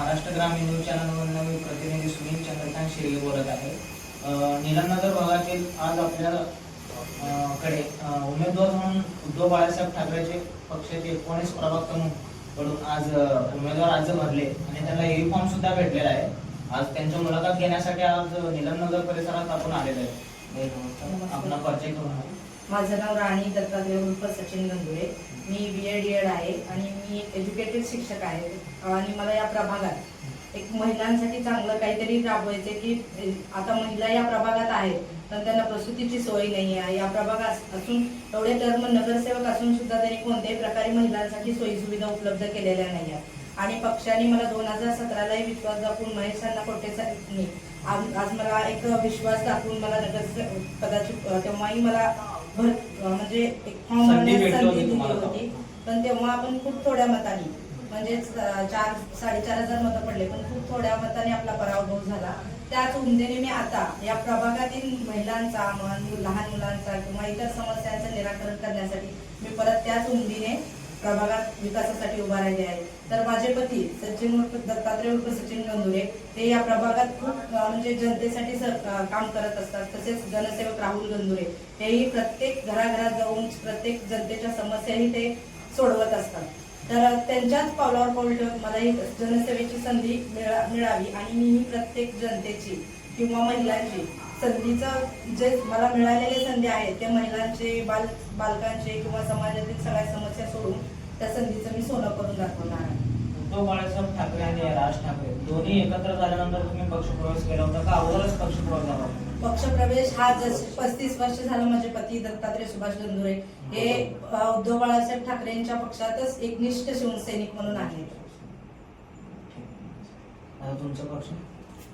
महाराष्ट्र ग्रामीण न्यूज चॅनलवरून मी प्रतिनिधी सुनील चंद्रकांत शिर्के बोलत आहे। नीलमनगर भागातील आज आपल्या कडे उमेदवार म्हणून उद्धव बाळासाहेब ठाकरेचे पक्षाचे 19 प्रभाग कडून आज उमेदवार अर्ज भरले आणि त्यांना ई फॉर्म सुद्धा भेटलेला आहे। आज त्यांची मुलाखत घेण्यासाठी आज नीलमनगर परिसरात आपण आलेलो आहे। आपला परिचय करून द्या। माझं नाव राणी दत्तात्रय उर्फ सचिन गंधुरे। मी BA आहे आणि मी एज्युकेटेड शिक्षक आहे आणि मला या प्रभागात एक महिलांसाठी चांगलं काहीतरी राबवायचे की आता महिला या प्रभागात आहेत पण त्यांना प्रसूतीची सोय नाही आहे। या प्रभागात असून एवढे टर्म नगरसेवक असून सुद्धा त्यांनी कोणत्याही प्रकारे महिलांसाठी सोयी सुविधा उपलब्ध केलेल्या नाही आहेत आणि पक्षाने मला 2017लाही विश्वास दाखवून महेशांना कोटेसाहेबांनी आज मला एक विश्वास दाखवून मला नगरसेवक पदाची तेव्हाही मला म्हणजे एक फॉर्म भरण्याची संधी दिली होती पण तेव्हा आपण खूप थोड्या मताने म्हणजे 4-4.5 मतं पडले पण खूप थोड्या मताने आपला पराभव झाला। त्याच उमेदीने मी आता या प्रभागातील महिलांचा लहान मुलांचा किंवा इतर समस्यांचं निराकरण करण्यासाठी मी परत त्याच उमेदीने प्रभागात विकासासाठी उभा राहिले आहे। तर माझे पती सचिन उर्फ दत्तात्रय उर्फ सचिन गंधुरे ते या प्रभागात खूप म्हणजे जनतेसाठी काम करत असतात। तसेच जनसेवक राहुल गंधुरे हेही प्रत्येक घराघरात जाऊन प्रत्येक जनतेच्या समस्याही ते सोडवत असतात। तर त्यांच्याच पावलावर पाऊल ठेवत मला ही जनसेवेची संधी मिळावी आणि मी प्रत्येक जनतेची किंवा महिलांची संधीचं जे मला मिळालेले संधी आहेत ते महिलांचे बालकांचे किंवा समाजातील सगळ्या समस्या सोडून त्या संधीचं मी सोनं करून दाखवणार आहे। उद्धव बाळासाहेब ठाकरे आणि राज ठाकरे दोन्ही एकत्र झाल्यानंतर तुम्ही पक्षप्रवेश केला होता का अगोदरच पक्षप्रवेश झाला? पक्षप्रवेश हा 35 वर्ष झालं माझे पती दत्तात्रय सुभाष गंधुरे हे उद्धव बाळासाहेब ठाकरेंच्या पक्षातच एकनिष्ठ शिवसैनिक म्हणून आहेत। तुमचा पक्ष?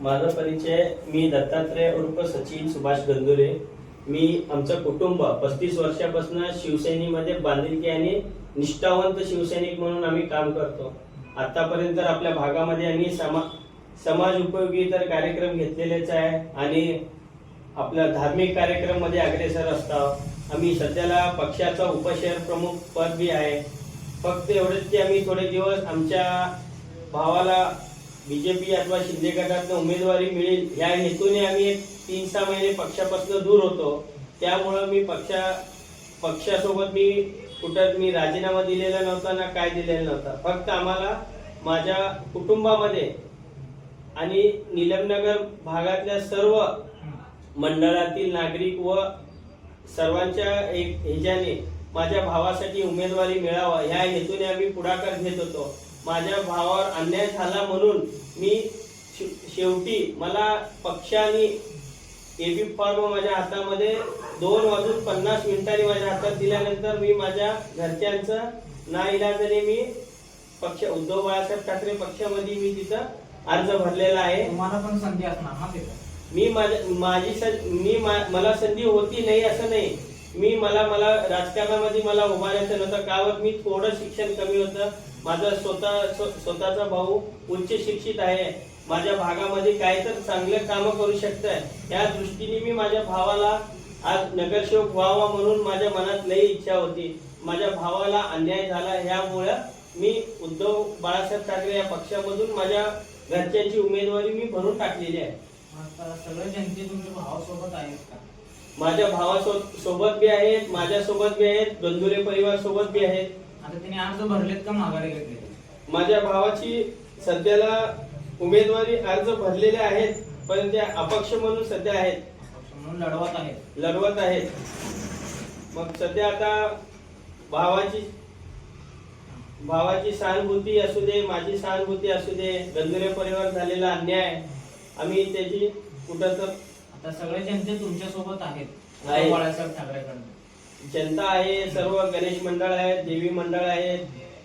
माझा परिचय मी दत्तात्रय उर्फ सचिन सुभाष गंधुरे। मी आमचं कुटुंब 35 वर्षापासून शिवसेनेमध्ये बांधिलकी आणि निष्ठावंत शिवसैनिक म्हणून आम्ही काम करतो। आतापर्यंत आपल्या भागामध्ये आम्ही समाज उपयोगी इतर कार्यक्रम घेतलेलेच आहे आणि आपल्या धार्मिक कार्यक्रम मध्ये अग्रेसर असतात। आम्ही सध्याला पक्षाचा उपशहर प्रमुख पद बी आहे। फक्त एवढंच की आम्ही थोडे दिवस आमच्या भावाला BJP अथवा शिंदे गटातून उमेदवारी मिळेल या हेतूने आम्ही 3-6 महिने पक्षापासून दूर होतो। त्यामुळे मी पक्षासोबत मी राजीनामा दिलेला नव्हता ना काय दिलेला नव्हता। फक्त आम्हाला माझ्या कुटुंबामध्ये आणि नीलमनगर भागातल्या सर्व मंडळातील नागरिक व सर्वांच्या एक ह्याच्याने माझ्या भावासाठी उमेदवारी मिळावा ह्या हेतूने आम्ही पुढाकार घेत होतो। माझ्या भावावर अन्याय झाला म्हणून मी शेवटी मला पक्षाने AB फॉर्म माझ्या हातामध्ये 2:50 माझ्या हातात दिल्यानंतर मी माझ्या घरच्यांचं नाइलाजाने मी उद्धव बाळासाहेब ठाकरे पक्षामध्ये मी तिथं अर्ज भरलेला आहे। तुम्हाला पण संधी असणार ना तिथं? मला संधी होती नाही असं नाही। मला राजकारणामध्ये मला उभारायचं नव्हतं कारण मी थोडं शिक्षण कमी होतं। माझा स्वतःचा भाऊ उच्च शिक्षित आहे। माझ्या भागामध्ये काय तर चांगलं काम करू शकतंय या दृष्टीने मी माझ्या भावाला आज नगरसेवक व्हावा म्हणून माझ्या मनात लई इच्छा होती। माझ्या भावाला अन्याय झाला ह्यामुळे मी उद्धव बाळासाहेब ठाकरे या पक्षामधून माझ्या घरच्यांची उमेदवारी मी भरून टाकलेली आहे। सगळे जनते तुमच्या भावासोबत आहेत का? माझ्या भावासोबत बी आहेत, माझ्यासोबत बी आहेत, गंधुरे परिवार सोबत बी आहेत। आता तिने अर्ज भरलेत का माघारी घेतले? माझ्या भावाची सध्याला उमेदवारी अर्ज भरलेले आहेत पण ते अपक्ष म्हणून सध्या आहेत, म्हणून लढवत आहेत। मग सध्या आता भावाची सहानुभूती असू दे, माझी सहानुभूती असू दे, गंधुरे परिवार झालेला अन्याय आम्ही त्याची कुठं तर आता सगळे जनते तुमच्या सोबत आहेत बाळासाहेब ठाकरेंकडून। जनता आहे, सर्व गणेश मंडळ आहेत, देवी मंडळ आहेत,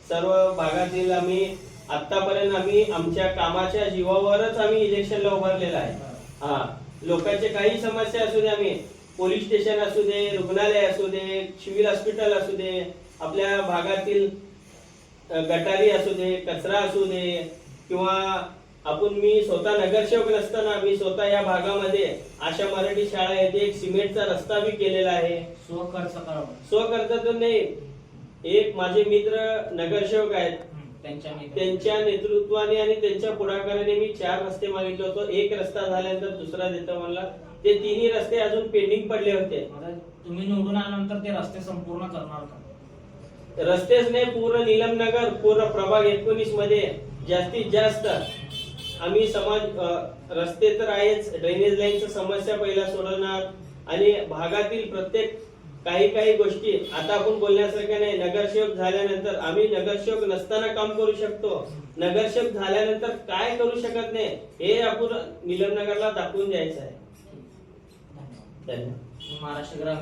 सर्व भागातील आम्ही आतापर्यंत आम्ही आमच्या कामाच्या जीवावरच आम्ही इलेक्शनला उभारलेला आहे। लोकांचे काही समस्या असू दे, आम्ही पोलीस स्टेशन असू दे, रुग्णालय असू दे, सिव्हिल हॉस्पिटल असू दे, आपल्या भागातील गटारी असू दे, कचरा असू दे किंवा मी स्वतः नगरसेवक नसताना मी स्वतः या भागामध्ये आशा मराठी शाळा येथे एक सिमेंटचा रस्ता बी केलेला आहे। स्वखर्चातून नाही, एक माझे मित्र नगरसेवक आहेत त्यांच्या नेतृत्वाने आणि त्यांच्या पुढाकाराने मी 4 रस्ते मागितले होते. एक रस्ता झाल्यानंतर दुसरा देतो म्हणला. ते तिन्ही रस्ते अजून पेंडिंग पडले होते. आता तुम्ही निवडून आल्यानंतर ते रस्ते संपूर्ण करणार का? रस्तेच नाही, पूर्ण नीलमनगर, पूर्ण प्रभाग 19 मध्ये जास्तीत जास्त आम्ही रस्ते तर आहेच, ड्रेनेज लाईनची समस्या पहिला सोडवणार आणि भागातील प्रत्येक काही गोष्टी आता आपण बोलण्यासारख्या नाही. नगरसेवक झाल्यानंतर आम्ही नगरसेवक नसताना काम करू शकतो, नगरसेवक झाल्यानंतर काय करू शकत नाही हे आपण नीलमनगरला दाखवून द्यायचं आहे. धन्यवाद. महाराष्ट्र ग्रामीण